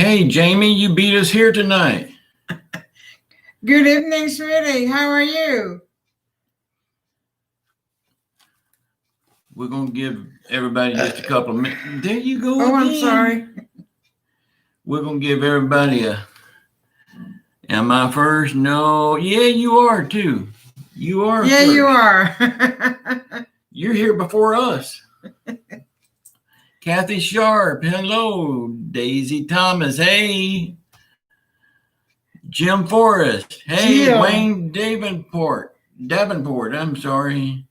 Hey, Jamie, you beat us here tonight. Good evening, sweetie. How are you? We're going to give everybody just a couple of minutes. There you go. Oh, again. I'm sorry. We're going to give everybody a... Am I first? No. Yeah, you are, too. You are Yeah, first. you are. You're here before us. Kathy Sharp, hello. Daisy Thomas, hey. Jim Forrest, hey. Jill. Wayne Davenport, I'm sorry.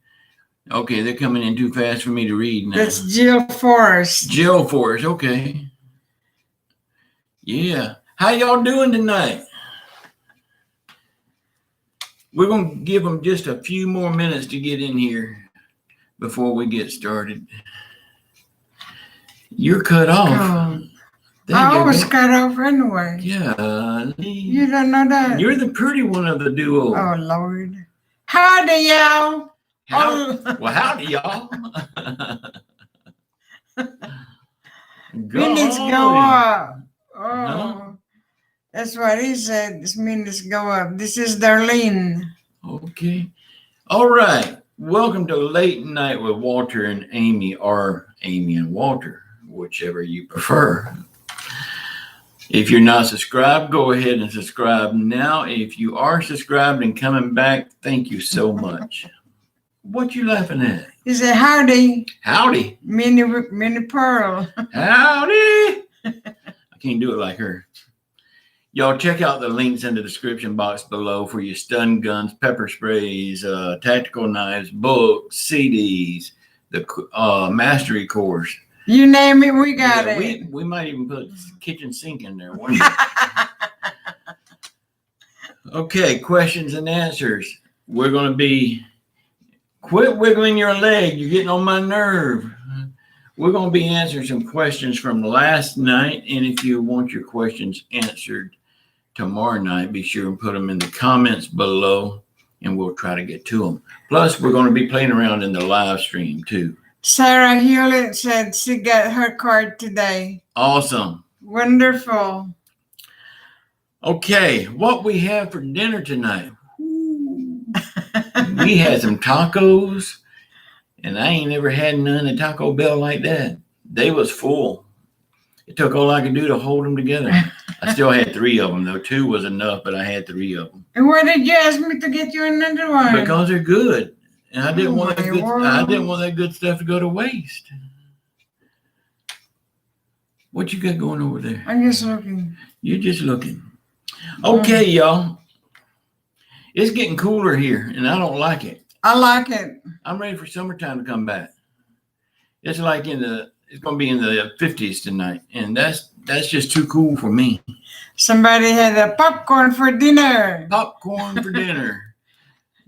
Okay, they're coming in too fast for me to read now. That's Jill Forrest. Jill Forrest, okay. Yeah. How y'all doing tonight? We're going to give them just a few more minutes to get in here before we get started. You're cut off. Oh. I always cut off anyway. Yeah. You don't know that? You're the pretty one of the duo. Oh, Lord. Howdy, y'all. Well, howdy, y'all. Minutes go up. Oh, No. That's what he said. This minutes go up. This is Darlene. Okay. All right. Welcome to Late Night with Walter and Amy, or Amy and Walter, whichever you prefer. If you're not subscribed, go ahead and subscribe now. If you are subscribed and coming back, thank you so much. What you laughing at? He said, howdy. Howdy. Minnie Pearl. Howdy. I can't do it like her. Y'all check out the links in the description box below for your stun guns, pepper sprays, tactical knives, books, CDs, the mastery course. You name it, we got it. We might even put kitchen sink in there one day. Okay, questions and answers. We're going to be, quit wiggling your leg. You're getting on my nerve. We're going to be answering some questions from last night. And if you want your questions answered tomorrow night, be sure and put them in the comments below and we'll try to get to them. Plus, we're going to be playing around in the live stream too. Sarah Hewlett said she got her card today. Awesome. Wonderful. Okay, what we have for dinner tonight? We had some tacos, and I ain't never had none at Taco Bell like that. They was full. It took all I could do to hold them together. I still had 3 of them, though. 2 was enough, but I had 3 of them. And why did you ask me to get you another one? Because they're good. And I didn't want that good stuff to go to waste. What you got going over there? I'm just looking. You're just looking. Okay, y'all. It's getting cooler here, and I don't like it. I like it. I'm ready for summertime to come back. It's like it's going to be in the 50s tonight, and that's just too cool for me. Somebody had a popcorn for dinner. Popcorn for dinner.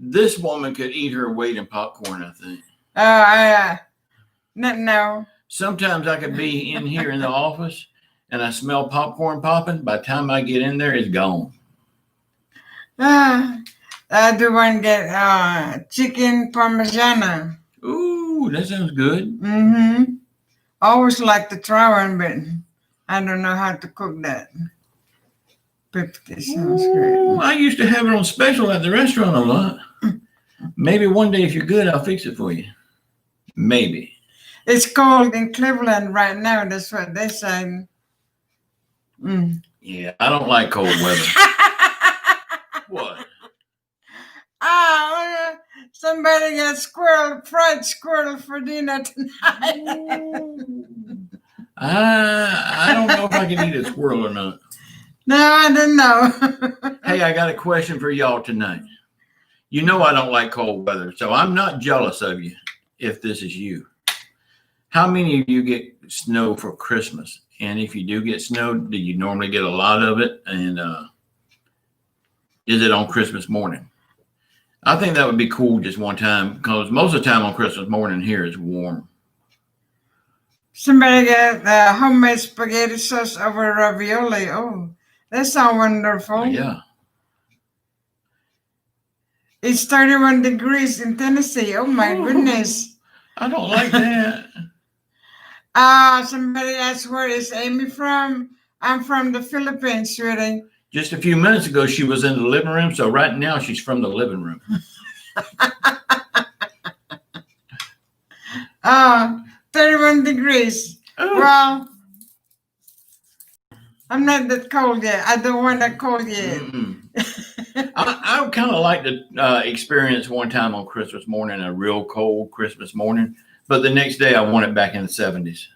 This woman could eat her weight in popcorn, I think. No. Sometimes I could be in here in the office and I smell popcorn popping. By the time I get in there, it's gone. I do want to get chicken parmigiana. Ooh, that sounds good. Mm-hmm. I always like to try one, but I don't know how to cook that. But it sounds great. I used to have it on special at the restaurant a lot. Maybe one day if you're good, I'll fix it for you. Maybe. It's cold in Cleveland right now. That's what they say. Yeah, I don't like cold weather. What? Somebody got fried squirrel for dinner tonight. I don't know if I can eat a squirrel or not. No, I don't know. Hey, I got a question for y'all tonight. You know I don't like cold weather, so I'm not jealous of you if this is you. How many of you get snow for Christmas? And if you do get snow, do you normally get a lot of it? And is it on Christmas morning? I think that would be cool just one time, because most of the time on Christmas morning here is warm. Somebody got homemade spaghetti sauce over ravioli. Oh, that sounds wonderful. Yeah. It's 31 degrees in Tennessee. Oh, my goodness. I don't like that. Somebody asked, where is Amy from? I'm from the Philippines, sweetie. Just a few minutes ago, she was in the living room. So right now, she's from the living room. 31 degrees. Oh. Well, I'm not that cold yet. I don't want that cold yet. I kind of like to experience one time on Christmas morning, a real cold Christmas morning. But the next day, I want it back in the 70s.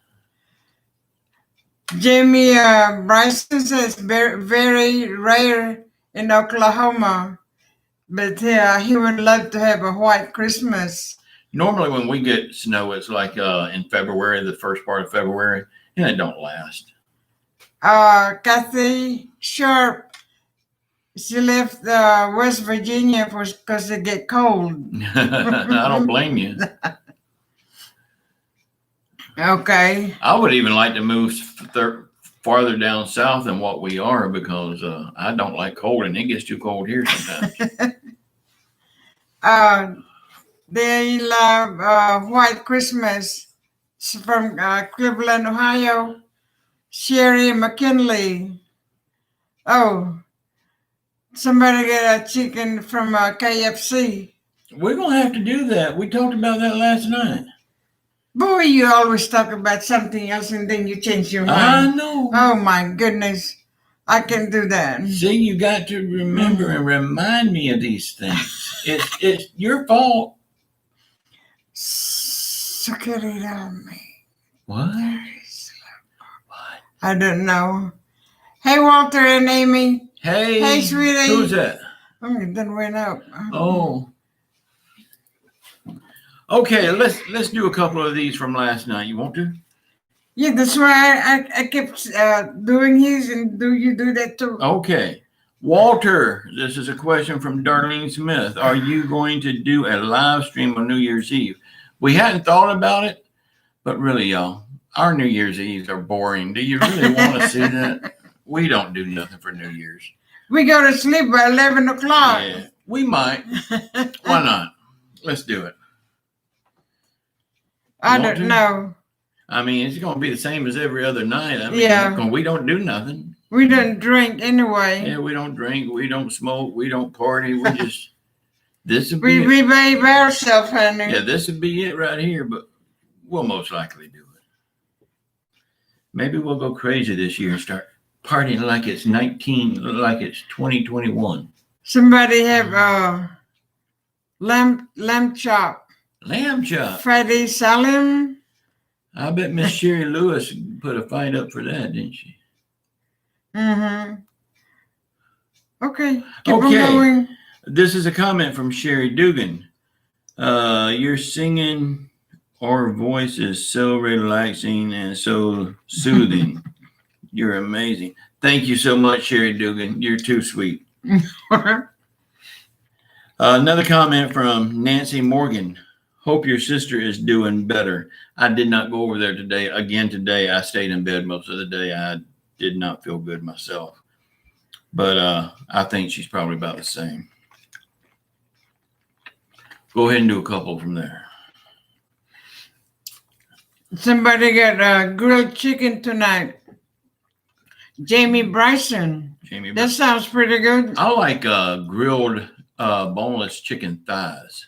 Jamie Bryson says very, very rare in Oklahoma, but he would love to have a white Christmas. Normally, when we get snow, it's like in February, the first part of February, and it don't last. Kathy Sharp, she left West Virginia because it get cold. I don't blame you. Okay. I would even like to move farther down south than what we are because I don't like cold, and it gets too cold here sometimes. They love White Christmas. It's from Cleveland, Ohio. Sherry McKinley. Oh, somebody get a chicken from KFC. We're going to have to do that. We talked about that last night. Boy, you always talk about something else and then you change your mind. I know. Oh, my goodness. I can do that. See, you got to remember and remind me of these things. It's your fault. Suck it on me. What? I don't know. Hey, Walter and Amy. Hey, sweetie. Who's that? Oh, it done went up. Oh. Okay, let's do a couple of these from last night. You want to? Yeah, that's why I kept doing his, and do you do that too? Okay. Walter, this is a question from Darlene Smith. Are you going to do a live stream on New Year's Eve? We hadn't thought about it, but really, y'all, our New Year's Eves are boring. Do you really want to see that? We don't do nothing for New Year's. We go to sleep by 11 o'clock. Yeah, we might. Why not? Let's do it. I don't know. I mean, it's going to be the same as every other night. I mean, yeah. We don't do nothing. We don't drink anyway. Yeah, we don't drink. We don't smoke. We don't party. We just, we behave ourselves, honey. Yeah, this would be it right here, but we'll most likely do it. Maybe we'll go crazy this year and start partying like it's 2021. Somebody have lamb chop. Lamb chop. Friday Salim. I bet Miss Sherry Lewis put a fight up for that, didn't she? Mm-hmm. Okay. Keep on going. This is a comment from Sherry Dugan. Your singing or voice is so relaxing and so soothing. You're amazing. Thank you so much, Sherry Dugan. You're too sweet. Another comment from Nancy Morgan. Hope your sister is doing better. I did not go over there today. Again, today I stayed in bed most of the day. I did not feel good myself. But I think she's probably about the same. Go ahead and do a couple from there. Somebody got grilled chicken tonight. Jamie Bryson. That sounds pretty good. I like grilled boneless chicken thighs.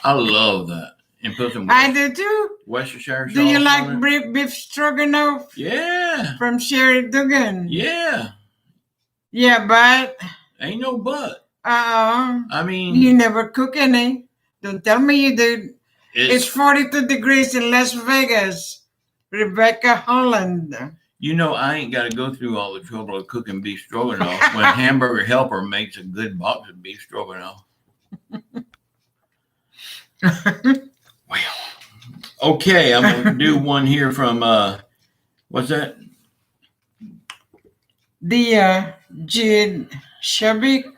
I love that. And put some. I do too. Worcestershire sauce. Do you like beef stroganoff? Yeah. From Sherry Dugan. Yeah. Yeah, but. Ain't no but. I mean. You never cook any. Don't tell me you did. It's 42 degrees in Las Vegas. Rebecca Holland. You know, I ain't got to go through all the trouble of cooking beef stroganoff when Hamburger Helper makes a good box of beef stroganoff. Well, okay, I'm going to do one here from, what's that? The Jid Shabik.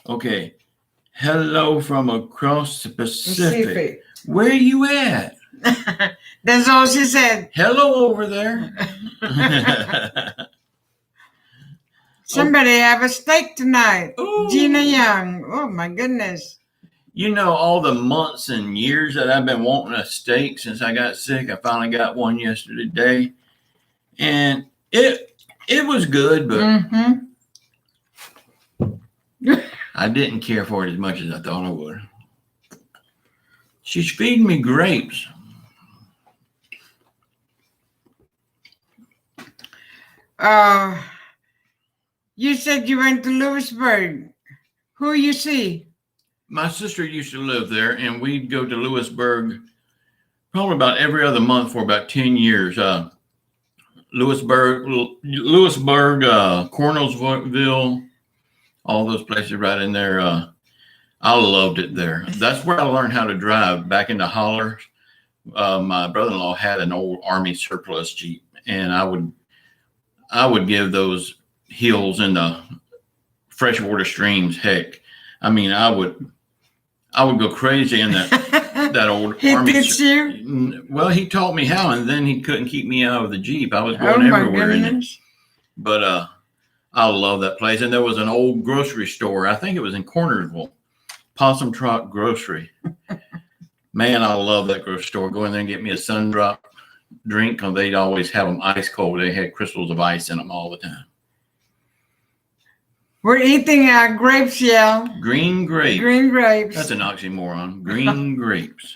Okay. Hello from across the Pacific. Where are you at? That's all she said. Hello over there. Somebody have a steak tonight. Ooh. Gina Young. Oh, my goodness. You know, all the months and years that I've been wanting a steak since I got sick, I finally got one yesterday. And it It was good, but Mm-hmm. I didn't care for it as much as I thought I would. She's feeding me grapes. You said you went to Lewisburg. Who you see? My sister used to live there, and we'd go to Lewisburg probably about every other month for about 10 years. Lewisburg, Cornellsville, all those places right in there. I loved it there. That's where I learned how to drive back in the hollers. My brother-in-law had an old Army surplus Jeep, and I would give those hills and the freshwater streams heck. I mean, I would go crazy in that old He Army. teach you? Well, he taught me how, and then he couldn't keep me out of the Jeep. I was Oh going my everywhere in it. goodness. But I love that place. And there was an old grocery store. I think it was in Cornersville, Possum Trot Grocery. Man, I love that grocery store. Go in there and get me a Sundrop drink, because they'd always have them ice cold. They had crystals of ice in them all the time. We're eating grapes, yeah. Green grapes. Green grapes. That's an oxymoron. Green grapes.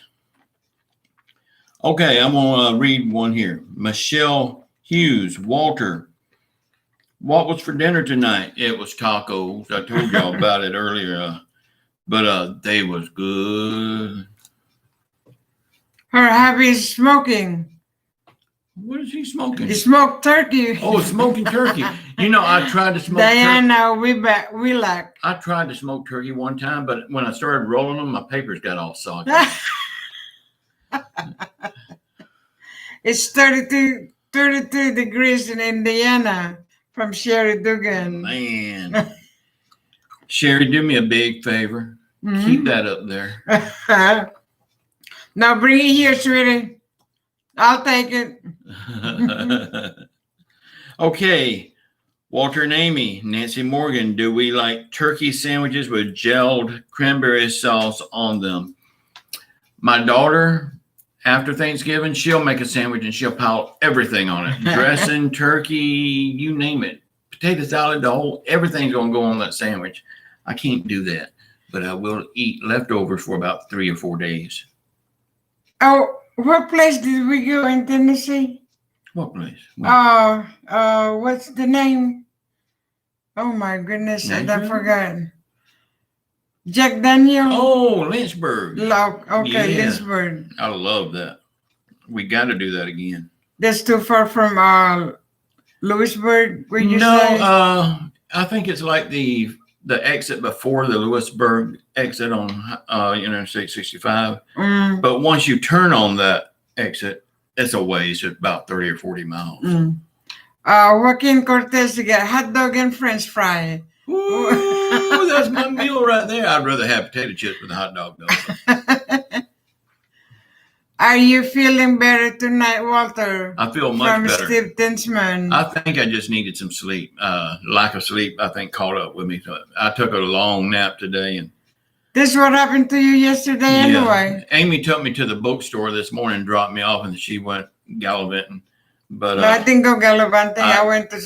Okay, I'm going to read one here. Michelle Hughes, Walter. What was for dinner tonight? It was tacos. I told y'all about it earlier. But they was good. Her hubby is smoking. What is he smoking? He smoked turkey. Oh, smoking turkey. You know, I tried to smoke turkey. Diana, we like. I tried to smoke turkey one time, but when I started rolling them, my papers got all soggy. It's 32 degrees in Indiana from Sherry Dugan. Man. Sherry, do me a big favor. Mhm. Keep that up there. Now bring it here, sweetie. I'll take it. Okay. Walter and Amy, Nancy Morgan, do we like turkey sandwiches with gelled cranberry sauce on them? My daughter, after Thanksgiving, she'll make a sandwich and she'll pile everything on it. Dressing, turkey, you name it. Potato salad, everything's going to go on that sandwich. I can't do that, but I will eat leftovers for about 3 or 4 days. Oh, what place did we go in Tennessee? What place? What's the name? Oh my goodness, I Nashville? forgot. Jack Daniel. Oh, Lynchburg. Okay, Yeah. Lynchburg. I love that. We got to do that again. That's too far from Lewisburg, where you No, say? I think it's like the exit before the Lewisburg exit on Interstate 65. Mm, But once you turn on that exit, it's a ways. It's about 30 or 40 miles. mm. Joaquin Cortez, you got hot dog and French fry. Ooh, that's my meal right there. I'd rather have potato chips with a hot dog, though. Are you feeling better tonight, Walter? I feel much From better. Steve Tinsman. I think I just needed some sleep. Lack of sleep, I think, caught up with me. So I took a long nap today, and This what happened to you yesterday anyway. Amy took me to the bookstore this morning, dropped me off, and she went gallivanting. But No, I didn't go gallivanting. I I- went to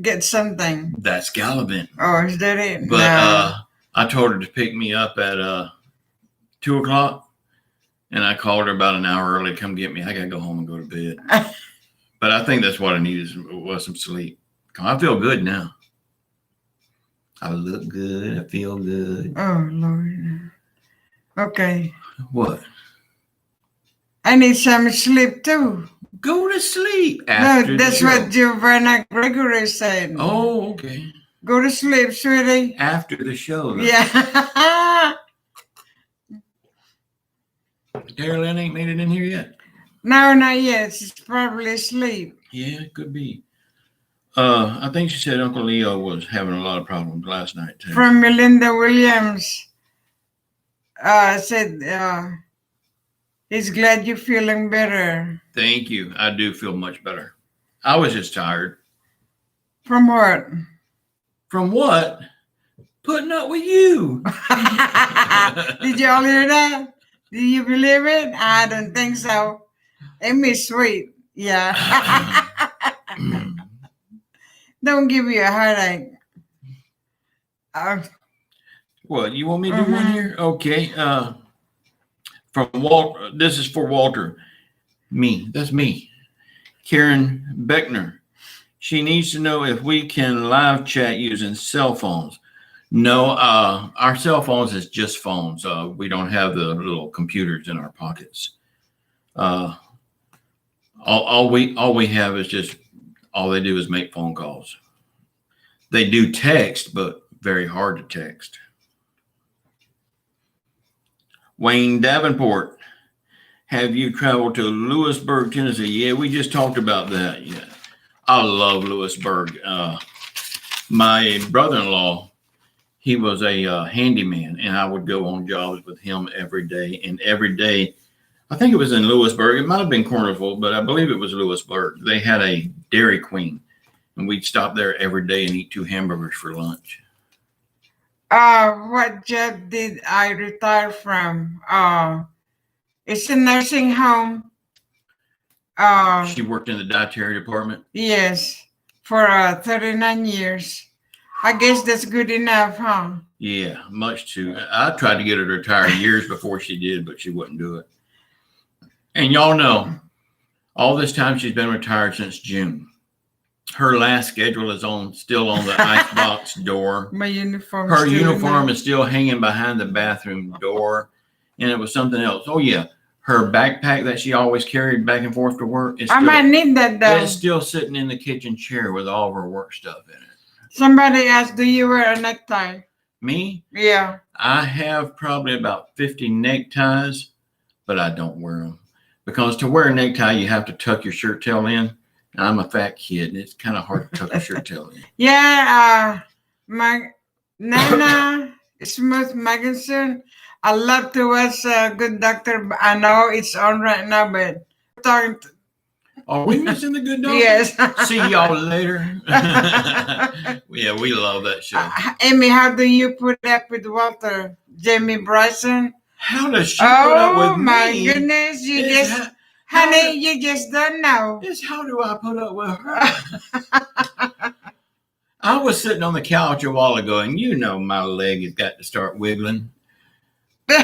get something. that's gallivanting. Oh, is that it? But No. I told her to pick me up at 2 o'clock, and I called her about an hour early to come get me. I got to go home and go to bed. But I think that's what I needed was some sleep. I feel good now. I look good. I feel good. Oh, Lord. Okay. What? I need some sleep too. Go to sleep No, after that's the show. what Giovanna Gregory said. Oh, okay. Go to sleep, sweetie. After the show. though. Yeah. Carolyn ain't made it in here yet. No, not yet. She's probably asleep. Yeah, it could be. I think she said Uncle Leo was having a lot of problems last night too. From Melinda Williams. Said he's glad you're feeling better. Thank you. I do feel much better. I was just tired. From what? From what? Putting up with you. Did you all hear that? Do you believe it? I don't think so. Amy's sweet. Yeah. Don't give you a headache. What, you want me to do one here? Okay. From Walter. This is for Walter. Me. That's me. Karen Beckner. She needs to know if we can live chat using cell phones. No, our cell phones is just phones. We don't have the little computers in our pockets. All we have is just, all they do is make phone calls. They do text, but very hard to text. Wayne Davenport, have you traveled to Lewisburg, Tennessee? Yeah, we just talked about that. Yeah, I love Lewisburg. My brother-in-law, he was a handyman, and I would go on jobs with him every day. And every day, I think it was in Lewisburg. It might have been Cornerville, but I believe it was Lewisburg. They had a Dairy Queen, and we'd stop there every day and eat 2 hamburgers for lunch. What job did I retire from? It's a nursing home. She worked in the dietary department? Yes, for 39 years. I guess that's good enough, huh? Yeah, much too. I tried to get her to retire years before she did, but she wouldn't do it. And y'all know, all this time she's been retired since June. Her last schedule is still on the icebox door. My uniform. Her uniform is still hanging behind the bathroom door, and it was something else. Oh yeah, her backpack that she always carried back and forth to work. I might need that though. It's still sitting in the kitchen chair with all of her work stuff in it. Somebody asked, do you wear a necktie? Me? Yeah. I have probably about 50 neckties, but I don't wear them. Because to wear a necktie, you have to tuck your shirt tail in. And I'm a fat kid, and it's kind of hard to tuck your shirt tail in. Yeah, my Nana Smith Magazine. I love to watch Good Doctor. I know it's on right now, but talking to, Are we missing the Good Doctor? yes. See y'all later. Yeah, we love that show. Amy, how do you put up with Walter? Jamie Bryson? How does she put up with me? Oh my goodness, you just don't know. How do I put up with her? I was sitting on the couch a while ago, and you know my leg has got to start wiggling.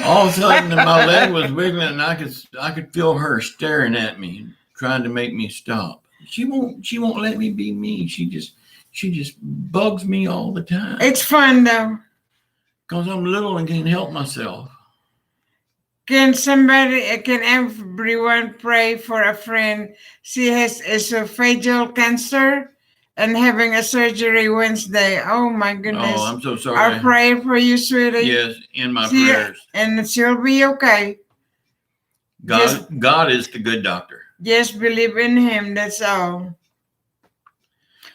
All of a sudden, my leg was wiggling, and I could feel her staring at me, trying to make me stop. She won't let me be me. She just bugs me all the time. It's fun though. Because I'm little and can't help myself. Can everyone pray for a friend? She has esophageal cancer and having a surgery Wednesday. Oh my goodness. Oh, I'm so sorry. I'll pray for you, sweetie. Yes, in my prayers. And she'll be okay. God is the good doctor. Just believe in him, that's all.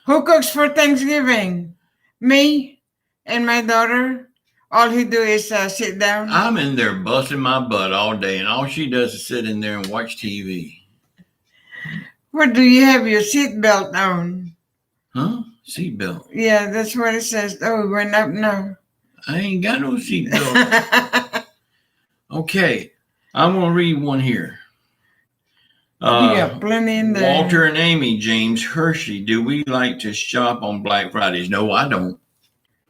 Who cooks for Thanksgiving? Me and my daughter. All he do is sit down. I'm in there busting my butt all day, and all she does is sit in there and watch TV. What do you have your seatbelt on? Huh? Seatbelt. Yeah, that's what it says. Oh, it went up now. I ain't got no seatbelt. Okay, I'm going to read one here. You got plenty in there. Walter and Amy, James Hershey, do we like to shop on Black Fridays? No, I don't.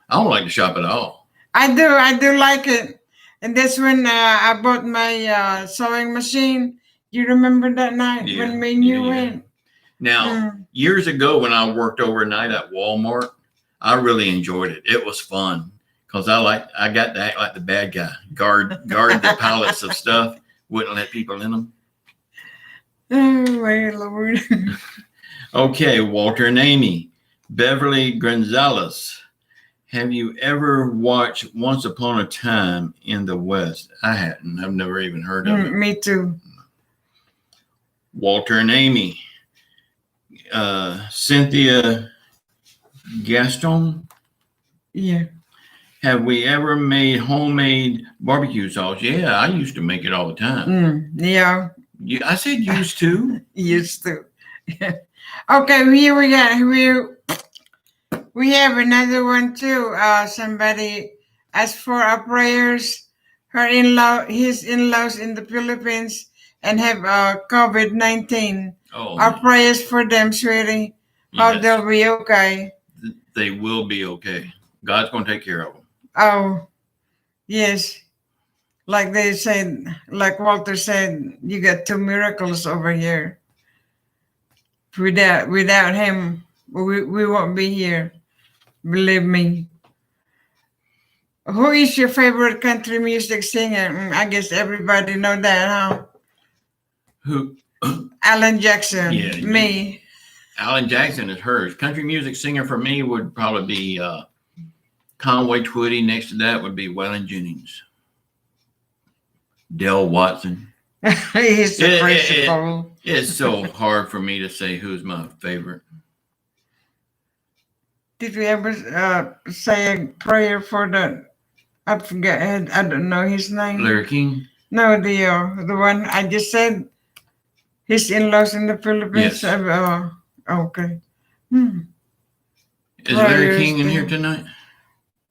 I don't like to shop at all. I do like it. And that's when I bought my sewing machine. You remember that night when me and you went? Now, years ago when I worked overnight at Walmart, I really enjoyed it. It was fun because I got to act like the bad guy, guard the pallets of stuff, wouldn't let people in them. Oh, my Lord. Okay, Walter and Amy, Beverly Gonzalez. Have you ever watched Once Upon a Time in the West? I hadn't. I've never even heard of it. Me too. Walter and Amy. Cynthia Gaston. Yeah. Have we ever made homemade barbecue sauce? Yeah, I used to make it all the time. Yeah. I said used to. Used to. Okay, here we got. We have another one too. Somebody asked for our prayers. His in-laws in the Philippines and have COVID-19. Oh, our prayers for them, sweetie. How they'll be okay. They will be okay. God's going to take care of them. Oh, yes. Like they said, like Walter said, you got two miracles over here. Without him, we won't be here. Believe me. Who is your favorite country music singer? I guess everybody know that, huh? Who? Alan Jackson. Yeah, Me. Alan Jackson is hers. Country music singer for me would probably be Conway Twitty. Next to that would be Waylon Jennings. Del Watson. He's the principal. It's so hard for me to say who's my favorite. Did we ever say a prayer for the? I forget. I don't know his name. Larry King. No, the one I just said. His in-laws in the Philippines. Yes. Okay. Is Larry King in here tonight?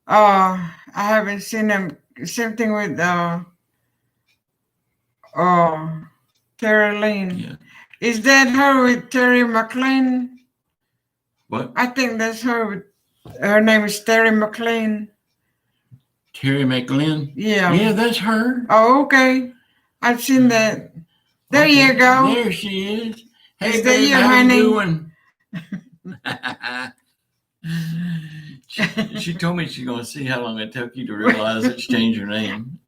I haven't seen him. Same thing with Terry Lane. Yeah. Is that her with Terry McLean? What? I think that's her. Her name is Terry McLean. Terry McLean? Yeah. Yeah, that's her. Oh, okay. I've seen that. There Okay. you go. There she is. Hey, Is that babe, you, how honey? You doing? She told me she's going to see how long it took you to realize that she changed her name.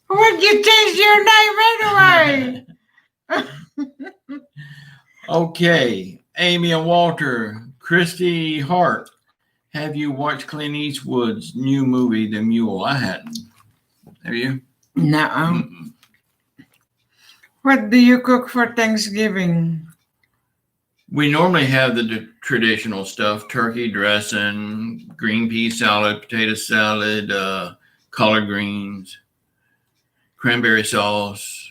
Why'd you change your name anyway? Okay. Amy and Walter. Christy Hart. Have you watched Clint Eastwood's new movie, The Mule? I hadn't. Have you? No. Mm-mm. What do you cook for Thanksgiving? We normally have the traditional stuff: turkey dressing, green pea salad, potato salad, collard greens, cranberry sauce.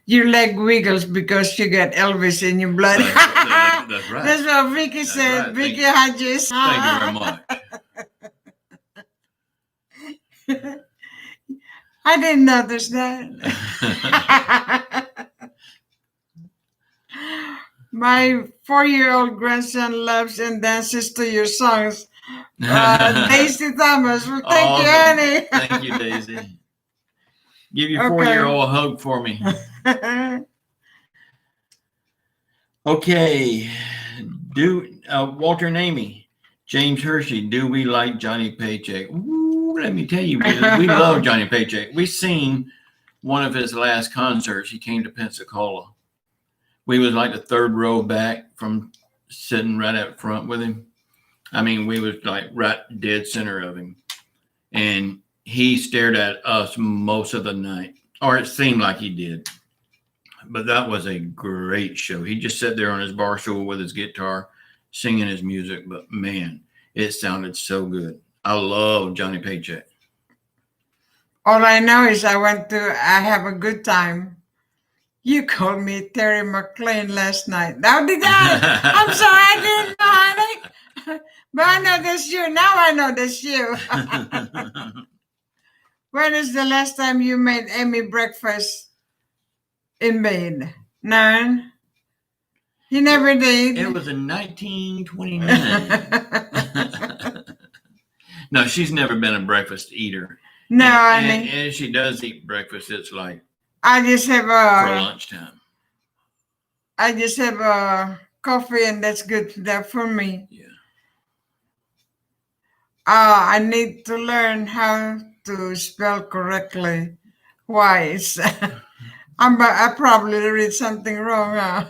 Your leg wiggles because you got Elvis in your blood. That's right. That's what Vicky That's said. right. Vicky Hodges. Thank you very much. I didn't notice that. My 4-year-old grandson loves and dances to your songs. Daisy Thomas. Well, thank you, honey. Thank you, Daisy. Give your Okay. 4-year-old a hug for me. Okay. Walter and Amy. James Hershey, do we like Johnny Paycheck? Ooh, let me tell you, we love Johnny Paycheck. We seen one of his last concerts. He came to Pensacola. We was like the third row back from sitting right up front with him. I mean, we was like right dead center of him. And he stared at us most of the night, or it seemed like he did. But that was a great show. He just sat there on his bar stool with his guitar, singing his music. But man, it sounded so good. I love Johnny Paycheck. All I know is I have a good time. You called me Terry McLean last night. Now did I? I'm sorry, I didn't know, honey. But I know that's you. Now I know that's you. When is the last time you made Amy breakfast in bed? None? You never did? It was in 1929. No, she's never been a breakfast eater. No, and, honey. and she does eat breakfast. It's like I just have for lunchtime. Coffee, and that's good for me. Yeah. I need to learn how to spell correctly. Wise. I probably read something wrong, huh?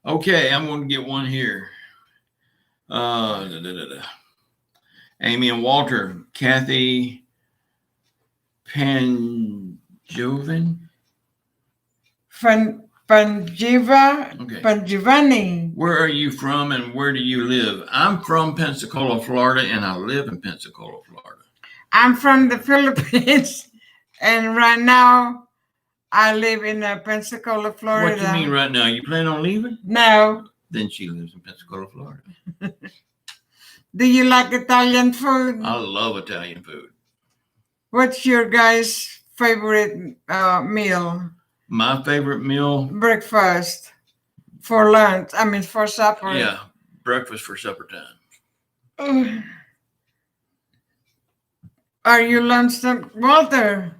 Okay, I'm going to get one here. Amy and Walter, Kathy Panjovan. Panjiva. Okay. Panjivani. Where are you from and where do you live? I'm from Pensacola, Florida, and I live in Pensacola, Florida. I'm from the Philippines, and right now I live in Pensacola, Florida. What do you mean right now? You plan on leaving? No. Then she lives in Pensacola, Florida. Do you like Italian food? I love Italian food. What's your guys' favorite meal? My favorite meal? Breakfast. For lunch. I mean, for supper. Yeah. breakfast for supper time. Oh. Are you lonesome? Walter,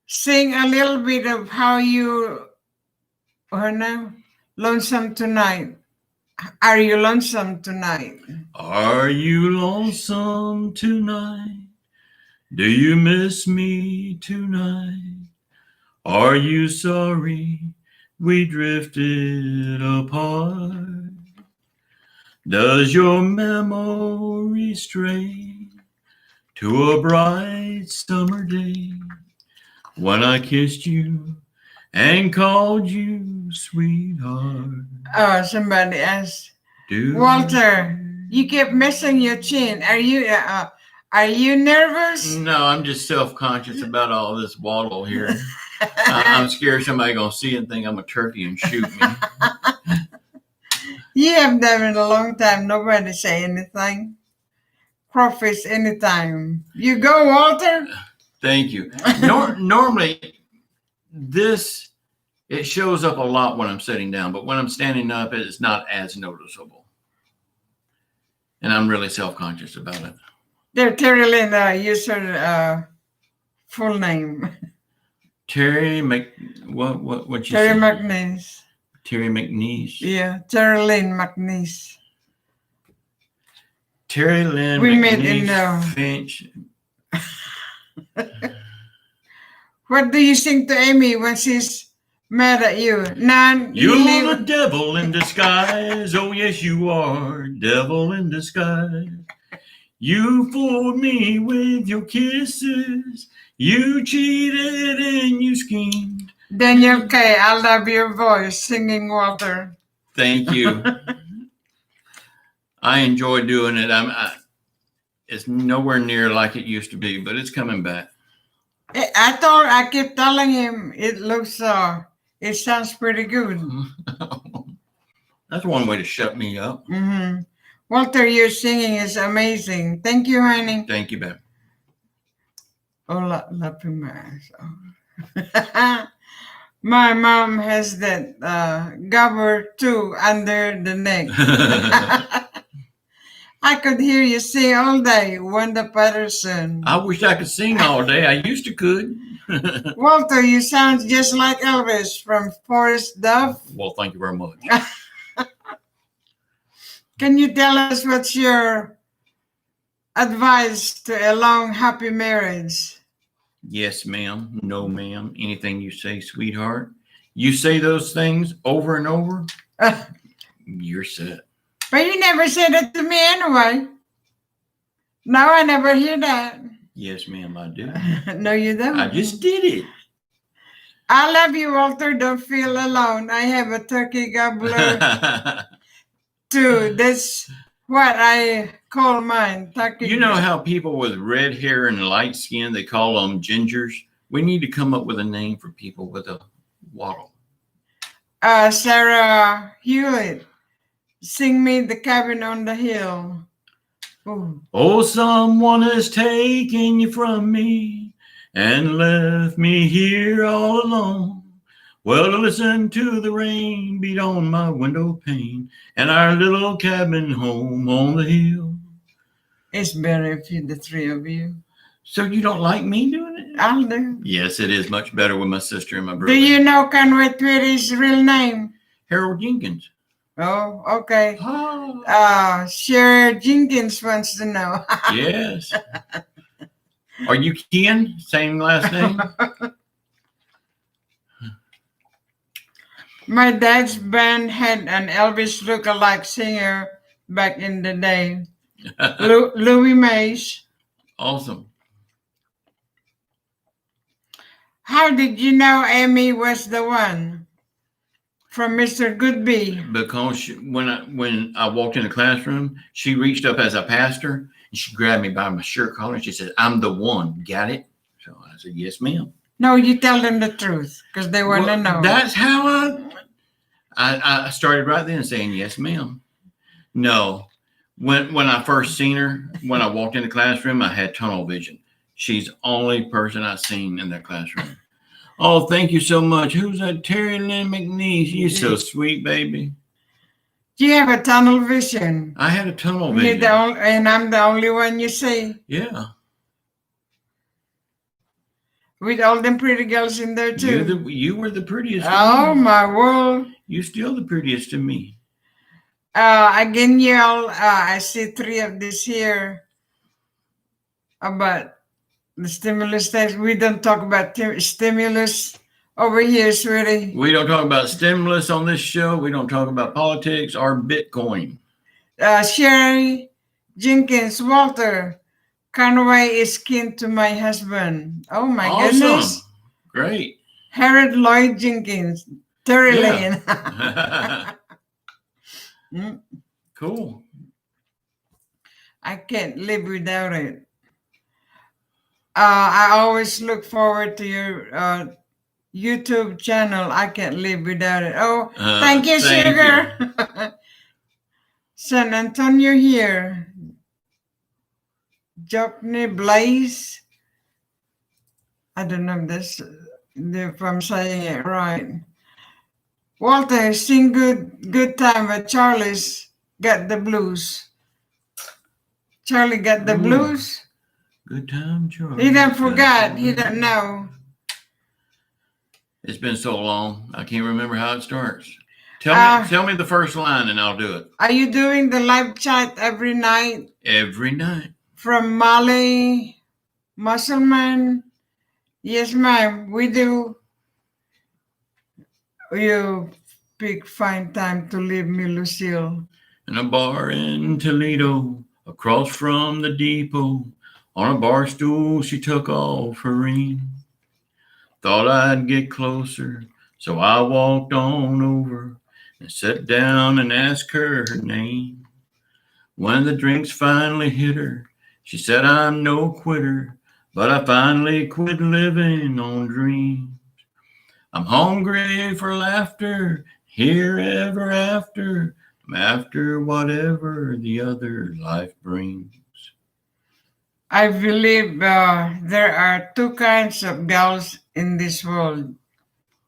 sing a little bit of how you are now. Lonesome tonight. Are you lonesome tonight? Are you lonesome tonight? Do you miss me tonight? Are you sorry we drifted apart? Does your memory stray to a bright summer day when I kissed you and called you sweetheart? Oh, somebody asked. Do Walter, you keep missing your chin. Are you nervous? No, I'm just self-conscious about all this waddle here. I'm scared somebody gonna see it and think I'm a turkey and shoot me. You have done it a long time. Nobody say anything. Crawfish anytime. You go, Walter. Thank you. Normally, it shows up a lot when I'm sitting down, but when I'm standing up, it's not as noticeable. And I'm really self-conscious about it. There, Terry Lynn, use her full name. Terry what you Terry say? McNeese. Terry McNeese. Yeah, Terry Lynn McNeese. Terry Lynn We McNeese met in Finch. What do you sing to Amy when she's mad at you? None. You're the devil in disguise. Oh, yes, you are. Devil in disguise. You fooled me with your kisses. You cheated and you schemed. Daniel K., I love your voice singing, Walter. Thank you. I enjoy doing it. It's nowhere near like it used to be, but it's coming back. I keep telling him it sounds pretty good. That's one way to shut me up. Mm-hmm. Walter, your singing is amazing. Thank you, honey. Thank you, babe. Oh, la primera. My mom has that gobber too under the neck. I could hear you sing all day, Wanda Patterson. I wish I could sing all day. I used to could. Walter, you sound just like Elvis from Forrest Duff. Well, thank you very much. Can you tell us what's your advice to a long, happy marriage? Yes, ma'am. No, ma'am. Anything you say, sweetheart. You say those things over and over, you're set. But you never said it to me anyway. No, I never hear that. Yes, ma'am, I do. No, you don't. I just did it. I love you, Walter. Don't feel alone. I have a turkey gobbler too. That's what I call mine. Turkey. You know how people with red hair and light skin, they call them gingers? We need to come up with a name for people with a waddle. Sarah Hewitt, sing me The Cabin on the Hill. Ooh. Oh, someone has taken you from me and left me here all alone. Well, to listen to the rain beat on my window pane and our little cabin home on the hill. It's better if the three of you. So you don't like me doing it? I'll do. Yes, it is much better with my sister and my brother. Do you know Conway Twitty's real name? Harold Jenkins. Oh, okay. Oh. Sherry Jenkins wants to know. Yes. Are you Ken? Same last name? My dad's band had an Elvis look-alike singer back in the day. Louis Mays. Awesome. How did you know Amy was the one? From Mr. Goodby. Because when I walked in the classroom, she reached up as a pastor and she grabbed me by my shirt collar and she said, "I'm the one. Got it?" So I said, "Yes, ma'am." No, you tell them the truth because they want to know. That's how I started right then saying, "Yes, ma'am." No, when I first seen her, when I walked in the classroom, I had tunnel vision. She's the only person I've seen in that classroom. Oh, thank you so much. Who's that? Terry Lynn McNeese. You're so sweet, baby. You have a tunnel vision. I had a tunnel You're vision. and I'm the only one you see. Yeah. With all them pretty girls in there too. You were the prettiest to Oh me. my world. You still the prettiest to me. Again, y'all, I see 3 of this here about the stimulus tax. We don't talk about stimulus over here, sweetie. We don't talk about stimulus on this show. We don't talk about politics or Bitcoin. Sherry Jenkins, Walter, Conway is kin to my husband. Oh my Awesome. goodness. Great. Harold Lloyd Jenkins, Terry Lane. Cool. I can't live without it. I always look forward to your YouTube channel. I can't live without it. Oh, thank you, sugar. San Antonio here. Jockney Blaze. I don't know if I'm saying it right. Walter, sing good time, but Charlie's got the blues. Charlie got the blues. Good time, Charlie. He done forgot. He don't know. It's been so long. I can't remember how it starts. Tell me the first line and I'll do it. Are you doing the live chat every night? Every night. From Molly Musselman? Yes, ma'am. We do. You pick fine time to leave me, Lucille. In a bar in Toledo, across from the depot, on a bar stool she took off her ring. Thought I'd get closer, so I walked on over and sat down and asked her name. When the drinks finally hit her, she said, I'm no quitter, but I finally quit living on dreams. I'm hungry for laughter, here ever after, I'm after whatever the other life brings. I believe there are 2 kinds of girls in this world.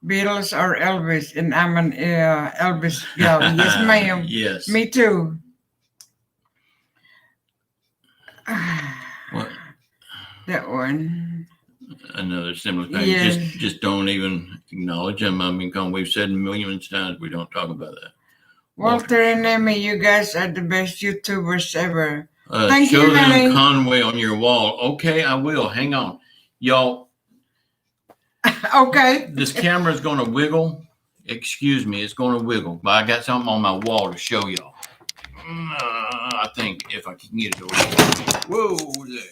Beatles or Elvis, and I'm an Elvis girl. Yes, ma'am. Yes. Me too. What? That one. Another similar thing. Yes. Just don't even acknowledge them. I mean, we've said millions of times we don't talk about that. Walter and Amy, you guys are the best YouTubers ever. Thank show you, them Melly. Conway on your wall. Okay, I will. Hang on. Y'all, Okay. this camera's going to wiggle. Excuse me, it's going to wiggle. But I got something on my wall to show y'all. I think if I can get it over. Whoa, there.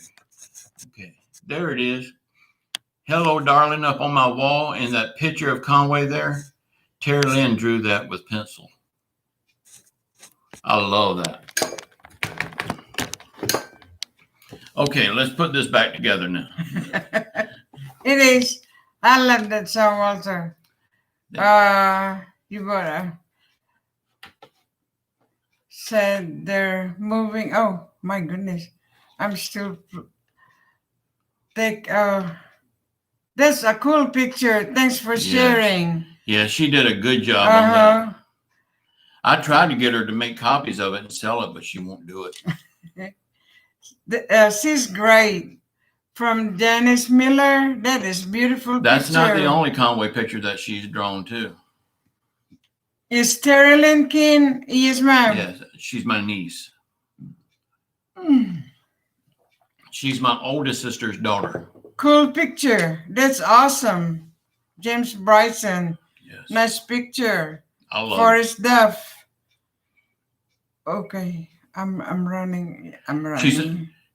Okay, there it is. Hello, darling, up on my wall. And that picture of Conway there, Terry Lynn drew that with pencil. I love that. Okay, let's put this back together now. It is. I love that song, Walter. You better said they're moving. Oh my goodness, I'm still that's a cool picture. Thanks for sharing. Yeah, she did a good job on that. I tried to get her to make copies of it and sell it, but she won't do it. She's great. From Janice Miller. That is beautiful. That's picture. not the only Conway picture that she's drawn too. Is Terry Lynn King? Yes, ma'am. Yes, she's my niece. Mm. She's my oldest sister's daughter. Cool picture. That's awesome. James Bryson. Yes. Nice picture. I love Forrest Duff. Okay. I'm running.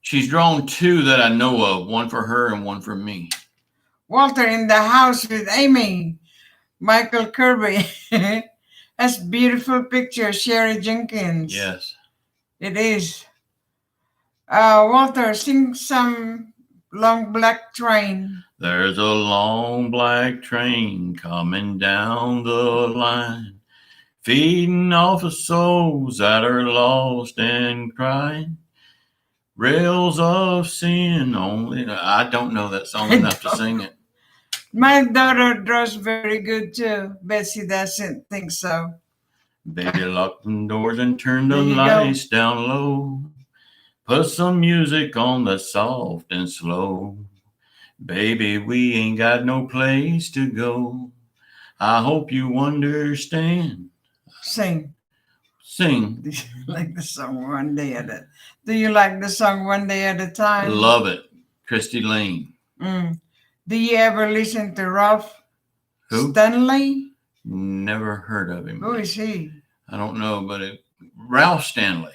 She's drawn 2 that I know of, one for her and one for me. Walter in the house with Amy. Michael Kirby. That's beautiful picture. Sherry Jenkins. Yes. It is. Walter, sing some Long Black Train. There's a long black train coming down the line, feeding off of souls that are lost and crying. Rails of sin only. I don't know that song enough to sing it. My daughter draws very good too. Betsy doesn't think so. Baby, lock them doors and turn the There you go. lights down low. Put some music on the soft and slow. Baby, we ain't got no place to go. I hope you understand. Sing. Sing. Do you like the song One Day at a Do you like the song One Day at a Time? Love it. Christy Lane. Do you ever listen to Ralph Who? Stanley? Never heard of him. Who is he? I don't know, but Ralph Stanley.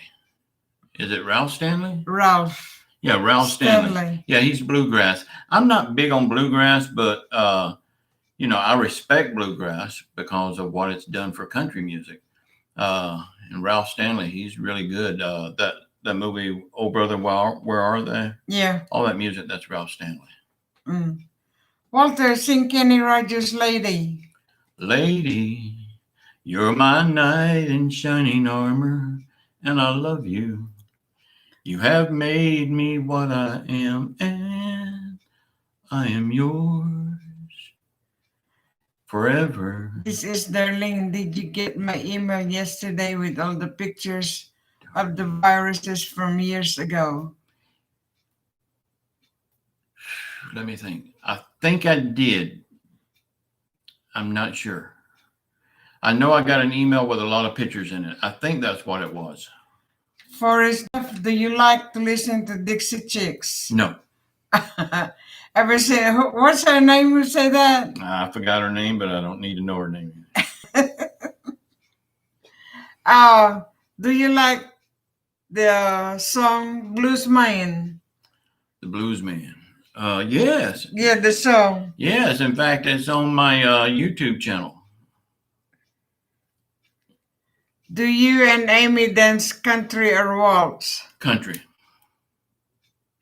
Is it Ralph Stanley? Ralph Yeah, Ralph Stanley. Yeah, he's bluegrass. I'm not big on bluegrass, but I respect bluegrass because of what it's done for country music. And Ralph Stanley, he's really good. That movie, Oh Brother, Where Are They? Yeah. All that music, that's Ralph Stanley. Walter, sing Kenny Rogers' Lady. Lady, you're my knight in shining armor, and I love you. You have made me what I am, and I am yours forever. This is Darlene. Did you get my email yesterday with all the pictures of the viruses from years ago? Let me think. I think I did. I'm not sure. I know I got an email with a lot of pictures in it. I think that's what it was. Forrest, do you like to listen to Dixie Chicks? No. Ever say, what's her name? Who say that? I forgot her name, but I don't need to know her name. Do you like the song Blues Man? The Blues Man. Yes. Yeah, the song. Yes. In fact, it's on my YouTube channel. Do you and Amy dance country or waltz? Country.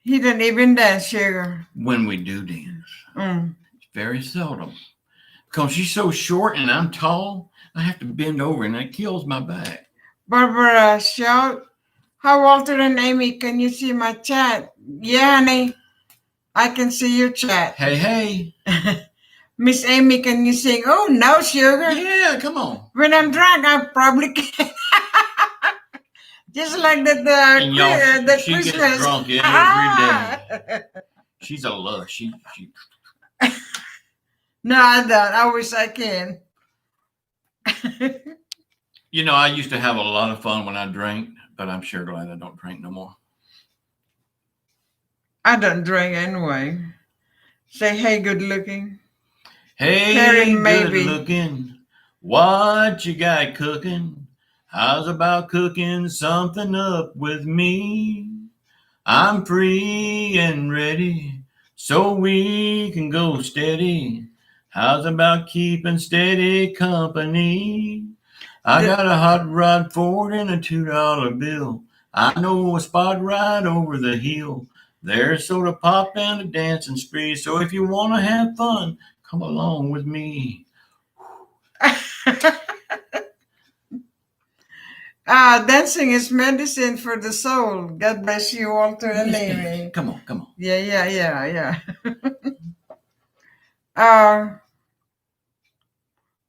He didn't even dance, sugar. When we do dance. It's very seldom. Because she's so short and I'm tall, I have to bend over and that kills my back. Barbara, shout. Hi, Walter and Amy. Can you see my chat? Yeah, honey. I can see your chat. Hey. Miss Amy, can you sing? Oh, no, sugar. Yeah, come on. When I'm drunk, I probably can. Just like the she Christmas. gets drunk every day. She's a lush. She. No, I don't. I wish I can. I used to have a lot of fun when I drank, but I'm sure glad I don't drink no more. I don't drink anyway. Say, hey, good looking. Hey, Karen, good looking. What you got cooking? How's about cooking something up with me? I'm free and ready, so we can go steady. How's about keeping steady company? I got a hot rod Ford and a $2 bill. I know a spot right over the hill. There's soda pop and a dancing spree. So if you want to have fun, come along with me. Dancing is medicine for the soul. God bless you, Walter and Amy. Come on. Yeah.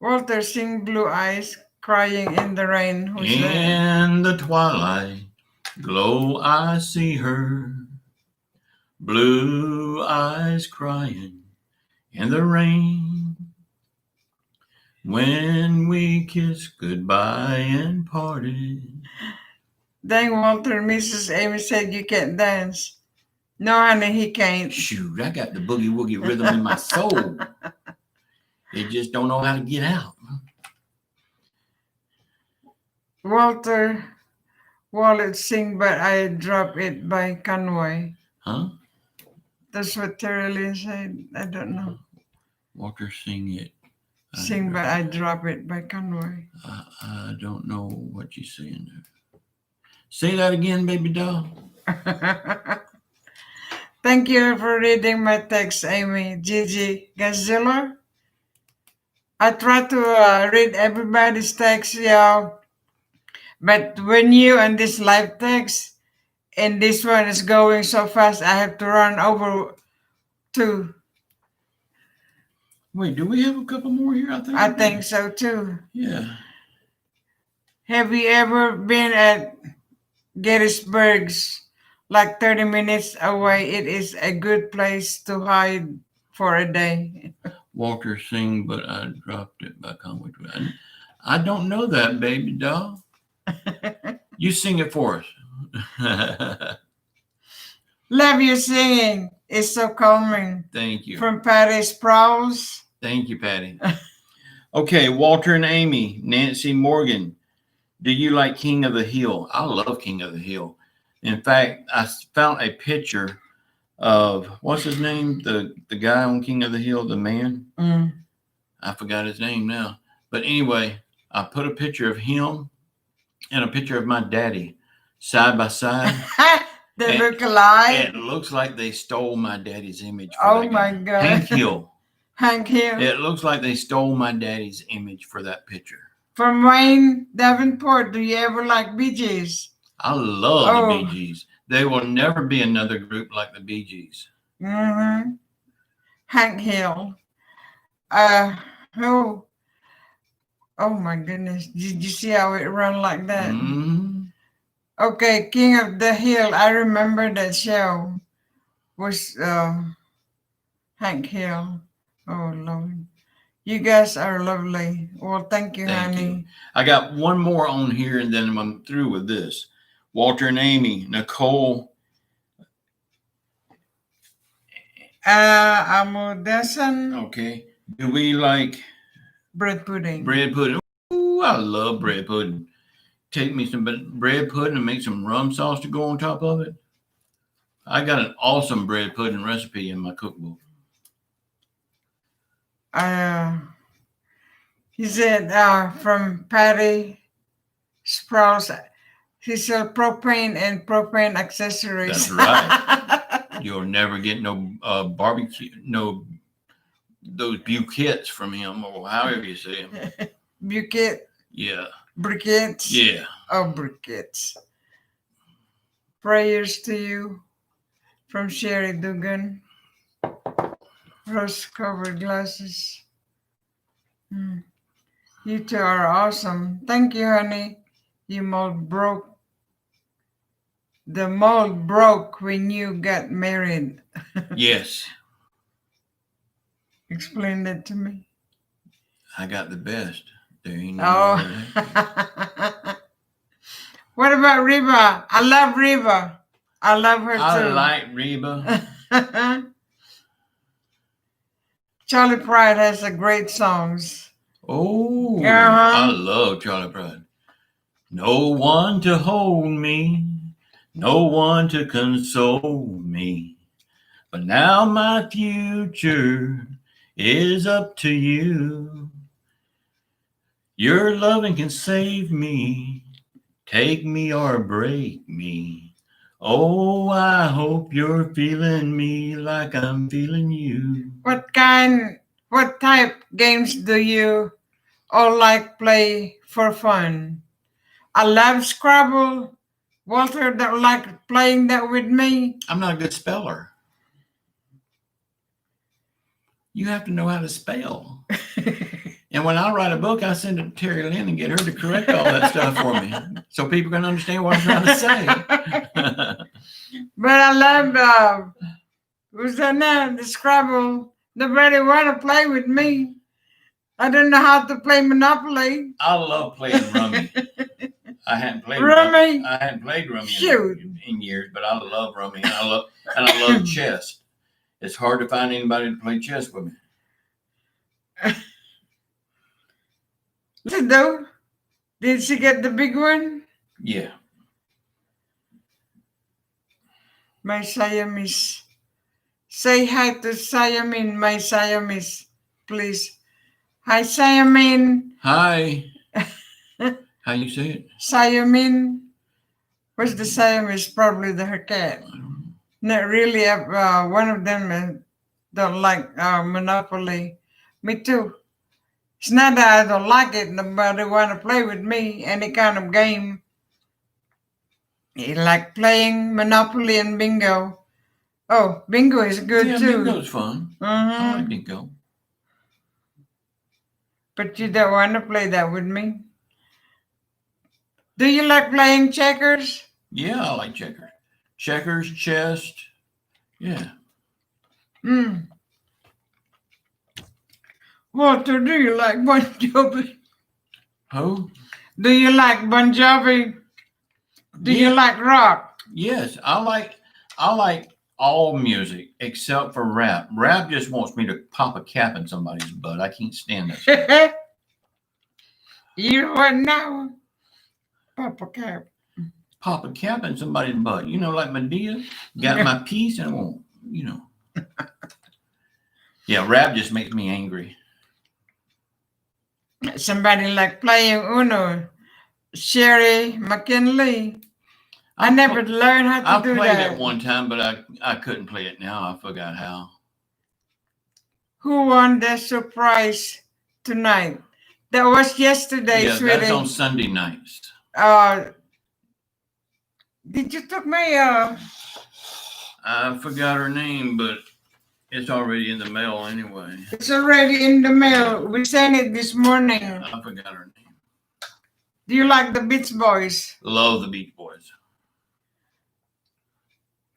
Walter, sing Blue Eyes Crying in the Rain. Who's that? In the twilight glow I see her, blue eyes crying in the rain. When we kissed goodbye and parted. Dang, Walter, Mrs. Amy said you can't dance. No, honey, he can't. Shoot, I got the boogie woogie rhythm in my soul. They just don't know how to get out. Walter, Wallet sing But I Drop It by Conway. Huh? That's what Terry Lynn said. I don't know. Walter, sing it. Sing But I Drop It by Conway. I don't know what you're saying there. Say that again, baby doll. Thank you for reading my text, Amy. Gigi Godzilla. I try to read everybody's text, y'all. But when you and this live text, and this one is going so fast, I have to run over to. Wait, do we have a couple more here? I think so too. Yeah. Have you ever been at Gettysburg's? Like 30 minutes away, it is a good place to hide for a day. Walter sing, but I dropped it by Conway. I don't know that, baby doll. You sing it for us. Love your singing. It's so calming. Thank you. From Patty Sprouse. Thank you, Patty. Okay, Walter and Amy, Nancy Morgan. Do you like King of the Hill? I love King of the Hill. In fact, I found a picture of, what's his name? The guy on King of the Hill, the man. I forgot his name now. But anyway, I put a picture of him and a picture of my daddy side by side. They look alike. It looks like they stole my daddy's image. Oh my God. Hank Hill. Hank Hill. It looks like they stole my daddy's image for that picture. From Wayne Davenport, do you ever like Bee Gees? I love the Bee Gees. There will never be another group like the Bee Gees. Mm-hmm. Hank Hill. Oh my goodness. Did you see how it run like that? Mm-hmm. Okay, King of the Hill. I remember that show was Hank Hill. Oh Lord. You guys are lovely. Well, thank you, honey. You. I got one more on here and then I'm through with this. Walter and Amy, Nicole. Amodesan. Okay. Do we like bread pudding? Bread pudding. Ooh, I love bread pudding. Take me some bread pudding and make some rum sauce to go on top of it. I got an awesome bread pudding recipe in my cookbook. He said from Patty Sprouse, he said propane and propane accessories. That's right. You'll never get no barbecue, no those buquettes from him, or however you say them. Buquet. Yeah. Briquettes. Yeah. Oh, briquettes. Prayers to you from Sherry Dugan. Rose-covered glasses. You two are awesome. Thank you, honey. The mold broke when you got married. Yes. Explain that to me. I got the best. There ain't no What about Reba? I love Reba. I love her too. I like Reba. Charlie Pride has a great songs. Oh, I love Charlie Pride. No one to hold me, no one to console me. But now my future is up to you. Your loving can save me, take me or break me. Oh, I hope you're feeling me like I'm feeling you. What type games do you all like play for fun? I love Scrabble. Walter don't like playing that with me. I'm not a good speller. You have to know how to spell. And when I write a book, I send it to Terry Lynn and get her to correct all that stuff for me, so people can understand what I'm trying to say. But I love who's that now? The Scrabble. Nobody want to play with me. I don't know how to play Monopoly. I love playing rummy. I hadn't played rummy. I hadn't played rummy in years, but I love rummy. And I love chess. It's hard to find anybody to play chess with me. Though, did she get the big one? Yeah. My Siamese. Say hi to Siamese, my Siamese, please. Hi, Siamese. Hi. How you say it? Siamese. What's the Siamese? Probably her cat. Not really. One of them don't like Monopoly. Me too. It's not that I don't like it. Nobody want to play with me. Any kind of game. You like playing Monopoly and bingo. Oh, bingo is good too. Bingo's fun. I like bingo. But you don't want to play that with me. Do you like playing checkers? Yeah, I like checkers. Checkers, chess. Yeah. Hmm. Walter, do you like Bon Jovi? Who? Do you like Bon Jovi? Do you Yeah. like rock? Yes, I like all music except for rap. Rap just wants me to pop a cap in somebody's butt. I can't stand that. You know what now? Papa Cap. Pop a cap in somebody's butt. You know, like Medea got my piece and won't, you know. Yeah, rap just makes me angry. Somebody like playing Uno. Sherry McKinley. I never learned how I to do played that. it one time, but I couldn't play it now. I forgot how. Who won the surprise tonight? That was yesterday, Yeah, sweetie. that's on Sunday nights. Did you took me? I forgot her name, but it's already in the mail anyway. It's already in the mail. We sent it this morning. I forgot her name. Do you like the Beach Boys? Love the Beach Boys.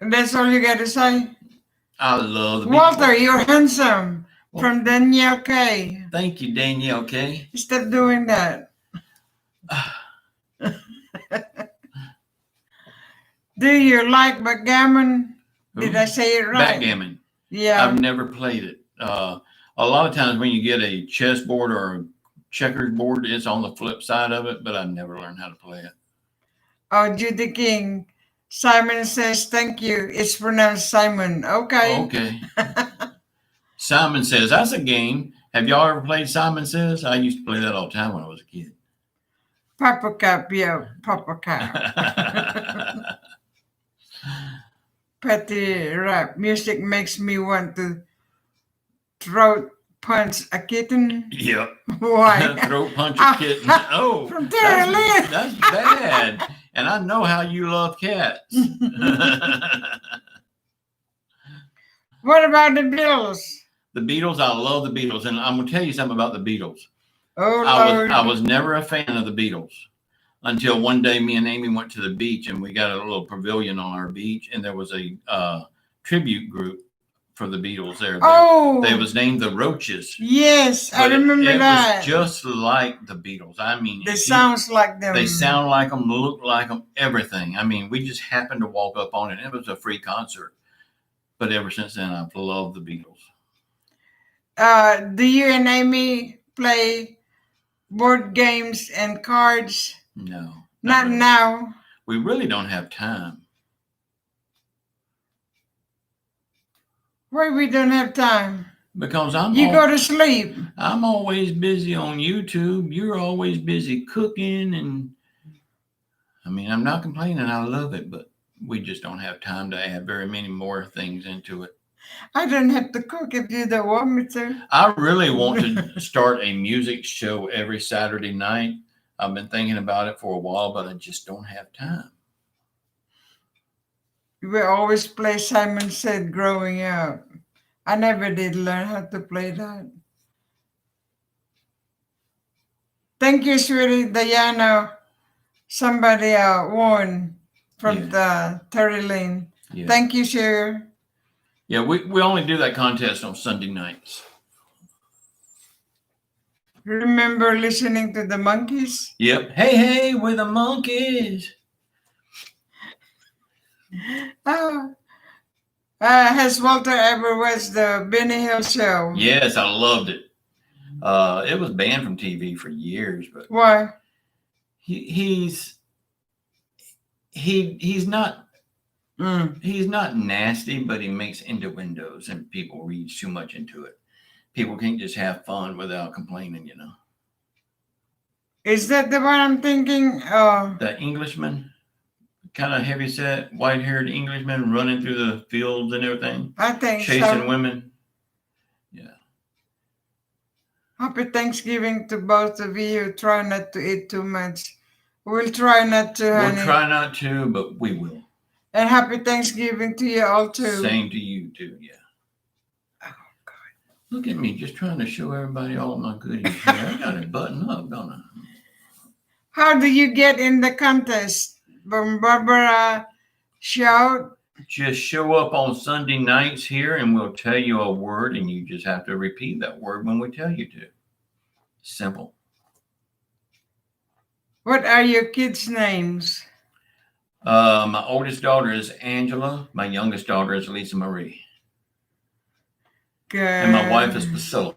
That's all you got to say? I love the Beach Walter, Boys. you're handsome. From Danielle K. Thank you, Danielle K. Stop doing that. Do you like backgammon? Did I say it right? Backgammon. Yeah. I've never played it. A lot of times when you get a chessboard or a checkers board, it's on the flip side of it, but I've never learned how to play it. Oh, Judy King. Simon says, thank you. It's pronounced Simon. Okay. Okay. Simon Says, that's a game. Have y'all ever played Simon Says? I used to play that all the time when I was a kid. Papa Cap, yeah, Papa Cap. Petty rap music makes me want to throat punch a kitten. Yep. Why? Throat punch a kitten. Oh, From Terry Lynn. that's bad. And I know how you love cats. What about the Beatles? The Beatles, I love the Beatles. And I'm going to tell you something about the Beatles. Oh, Lord. I was never a fan of the Beatles until one day me and Amy went to the beach and we got a little pavilion on our beach and there was a tribute group for the Beatles there. They was named the Roaches. Yes, I remember that. It was just like the Beatles. I mean, It sounds like them. They sound like them, look like them, everything. I mean, we just happened to walk up on it. It was a free concert. But ever since then, I've loved the Beatles. Do you and Amy play board games and cards? No. Not really. now. We really don't have time. Why we don't have time? Because go to sleep. I'm always busy on YouTube. You're always busy cooking. And I mean, I'm not complaining. I love it. But we just don't have time to add very many more things into it. I don't have to cook if you don't want me to. I really want to start a music show every Saturday night. I've been thinking about it for a while, but I just don't have time. We always play Simon Said growing up. I never did learn how to play that. Thank you, sweetie. Diana. Somebody won from the Terry Lane. Yeah. Thank you, Cher. Yeah, we only do that contest on Sunday nights. Remember listening to the Monkees? Yep. Hey, hey, we're the Monkees. Has Walter ever watched the Benny Hill Show? Yes, I loved it. It was banned from TV for years, but why? He's not he's not nasty, but he makes innuendos and people read too much into it. People can't just have fun without complaining, you know. Is that the one I'm thinking? The Englishman, kind of heavy set, white-haired Englishman running through the fields and everything. I think chasing women. Yeah. Happy Thanksgiving to both of you. Try not to eat too much. We'll try not to, honey. We'll try not to, but we will. And happy Thanksgiving to you all, too. Same to you, too, yeah. Oh, God. Look at me, just trying to show everybody all my goodies here. I got it buttoned up, don't I? How do you get in the contest? Barbara shout. Just show up on Sunday nights here and we'll tell you a word and you just have to repeat that word when we tell you to. Simple. What are your kids' names? My oldest daughter is Angela. My youngest daughter is Lisa Marie. Good. And my wife is Priscilla.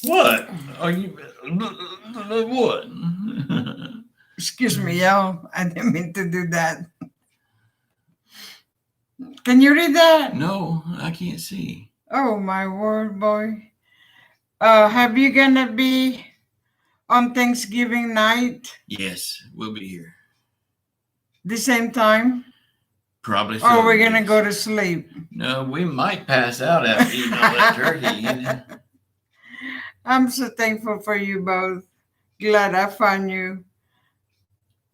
What? Are you what? Excuse me, y'all. I didn't mean to do that. Can you read that? No, I can't see. Oh my word, boy. Have you gonna be on Thanksgiving night? Yes, we'll be here. The same time? Probably so. Or we're gonna yes. go to sleep? No, we might pass out after eating all that turkey. You know? I'm so thankful for you both. Glad I found you.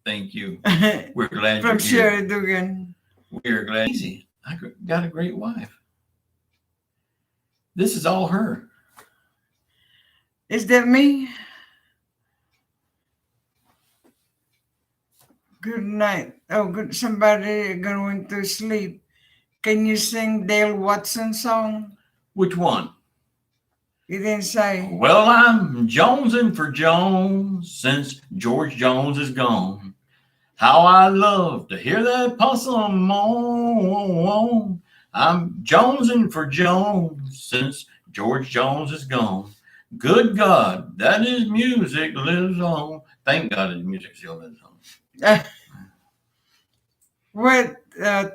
Thank you. We're glad From you're here. Sherry Dugan. We're glad. Easy. I got a great wife. This is all her. Is that me? Good night. Oh, good. Somebody going to sleep. Can you sing Dale Watson song? Which one? You didn't say. Well, I'm jonesing for Jones since George Jones is gone. How I love to hear that possum moan. I'm jonesing for Jones since George Jones is gone. Good God, that his music lives on. Thank God his music still lives on. What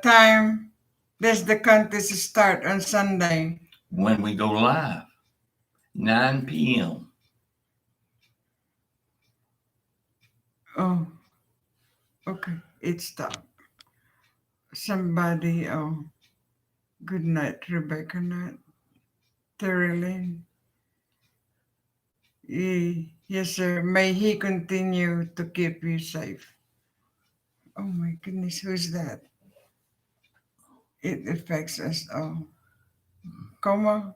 time does the contest start on Sunday? When we go live, 9 p.m. Oh, okay. It stopped. Somebody, oh, good night, Rebecca Night. Terry Lynn. Yes, sir. May he continue to keep you safe. Oh my goodness, who's that? It affects us all. Coma.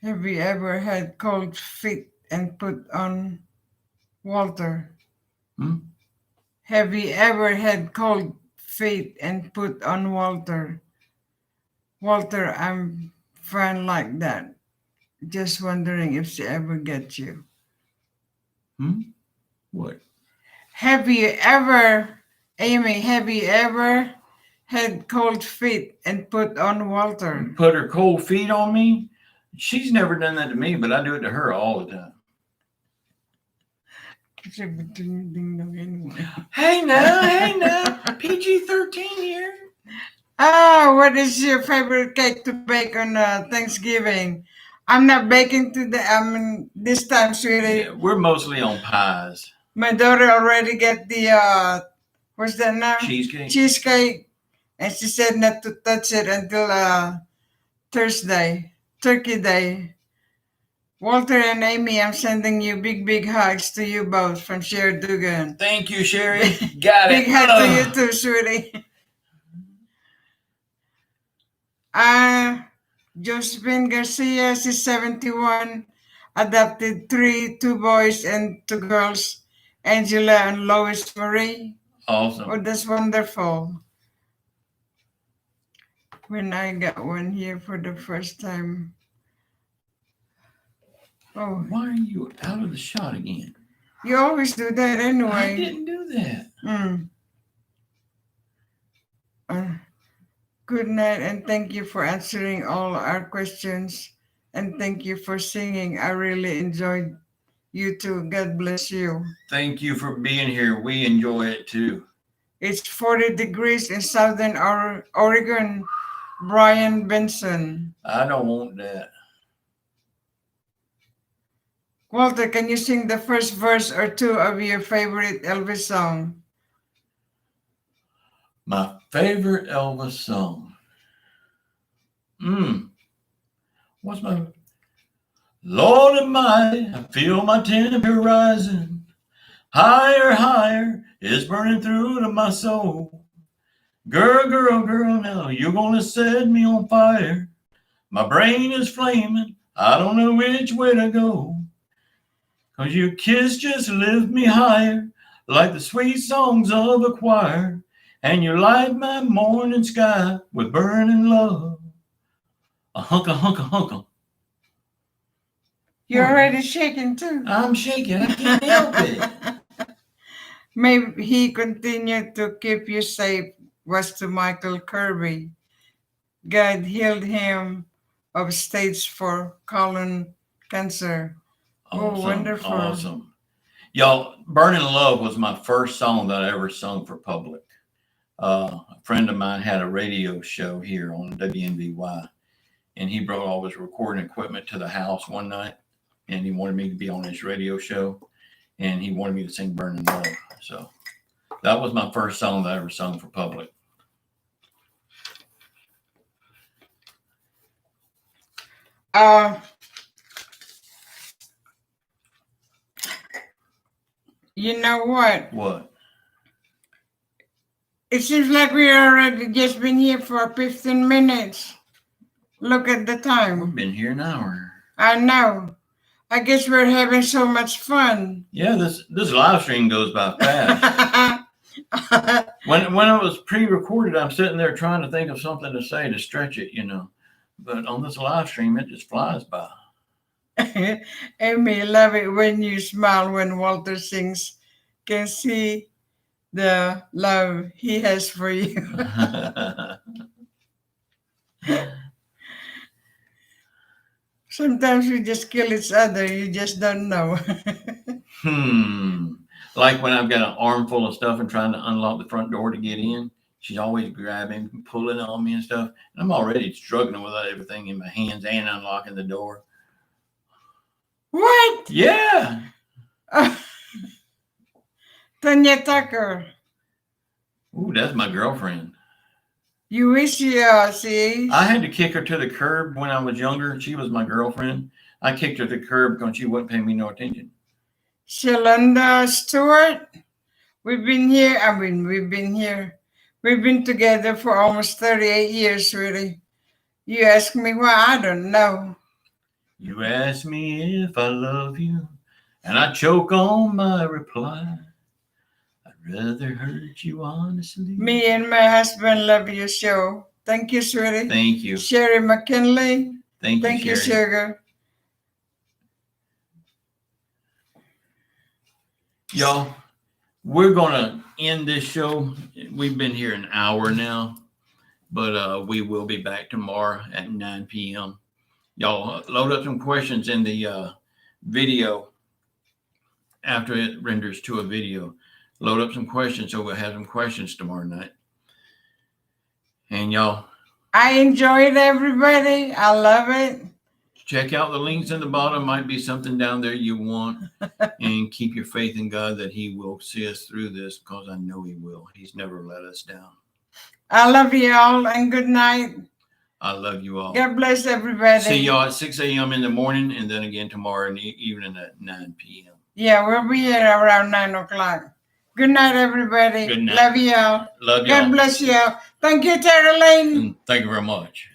Have you ever had cold feet and put on Walter? Have you ever had cold feet and put on Walter? Walter, I'm fine like that. Just wondering if she ever gets you. What? Have you ever, Amy, have you ever had cold feet and put on Walter? Put her cold feet on me? She's never done that to me, but I do it to her all the time. Anyway. Hey now, PG-13 here. Oh, what is your favorite cake to bake on Thanksgiving? I'm not baking today. This time, sweetie. Yeah, we're mostly on pies. My daughter already got the what's that now? Cheesecake. And she said not to touch it until Thursday, Turkey Day. Walter and Amy, I'm sending you big hugs to you both from Sherry Dugan. Thank you, Sherry. Got it. Big hug to you too, sweetie. Josephine Garcia, she's 71, adopted two boys and 2 girls, Angela and Lois Marie. Awesome. Oh, that's wonderful. When I got one here for the first time. Oh. Why are you out of the shot again? You always do that anyway. I didn't do that. Good night, and thank you for answering all our questions. And thank you for singing. I really enjoyed you too. God bless you. Thank you for being here. We enjoy it too. It's 40 degrees in Southern Oregon. Brian Benson. I don't want that. Walter, can you sing the first verse or 2 of your favorite Elvis song? My favorite Elvis song. What's my... Lord Almighty, I feel my temperature rising. Higher, it's burning through to my soul. Girl, now you're gonna set me on fire. My brain is flaming. I don't know which way to go. 'Cause your kiss just lift me higher, like the sweet songs of a choir. And you light my morning sky with burning love. A hunka, hunka, hunka. You're already shaking too. I'm shaking. I can't help it. May he continue to keep you safe, was to Michael Kirby. God healed him of stage 4 colon cancer. Awesome, Oh, wonderful. Awesome. Y'all, Burning Love was my first song that I ever sung for public. A friend of mine had a radio show here on WNVY, and he brought all his recording equipment to the house one night, and he wanted me to be on his radio show, and he wanted me to sing Burning Love. So that was my first song that I ever sung for public. You know what? What? It seems like we already just been here for 15 minutes. Look at the time. We've been here an hour. I know. I guess we're having so much fun. Yeah, this live stream goes by fast. When it was pre-recorded, I'm sitting there trying to think of something to say to stretch it, you know. But on this live stream, it just flies by. Amy, love it when you smile when Walter sings. Can see the love he has for you. Sometimes we just kill each other. You just don't know. Like when I've got an armful of stuff and trying to unlock the front door to get in, she's always grabbing, pulling on me and stuff. And I'm already struggling with everything in my hands and unlocking the door. What? Yeah. Tanya Tucker. Ooh, that's my girlfriend. You wish she is. I had to kick her to the curb when I was younger. She was my girlfriend. I kicked her to the curb because she wouldn't pay me no attention. Shalonda Stewart. We've been here. We've been together for almost 38 years, really. You ask me why, I don't know. You ask me if I love you, and I choke on my reply. I'd rather hurt you honestly. Me and my husband love your show. Thank you, sweetie. Thank you. Sherry McKinley. Thank you, Sherry. Sugar. Y'all, we're going to end this show. We've been here an hour now, but we will be back tomorrow at 9 p.m. Y'all load up some questions in the video after it renders to a video. Load up some questions so we'll have some questions tomorrow night. And y'all, I enjoyed everybody. I love it. check out the links in the bottom. Might be something down there you want. And keep your faith in God that he will see us through this, because I know he will. He's never let us down. I love you all, and good night. I love you all. God bless everybody. See y'all at 6 a.m. in the morning, and then again tomorrow in the evening at 9 p.m. Yeah, we'll be here around 9 o'clock. Good night, everybody. Good night. Love you all. Love y'all. God bless you all. Thank you, Tara Lane. Thank you very much.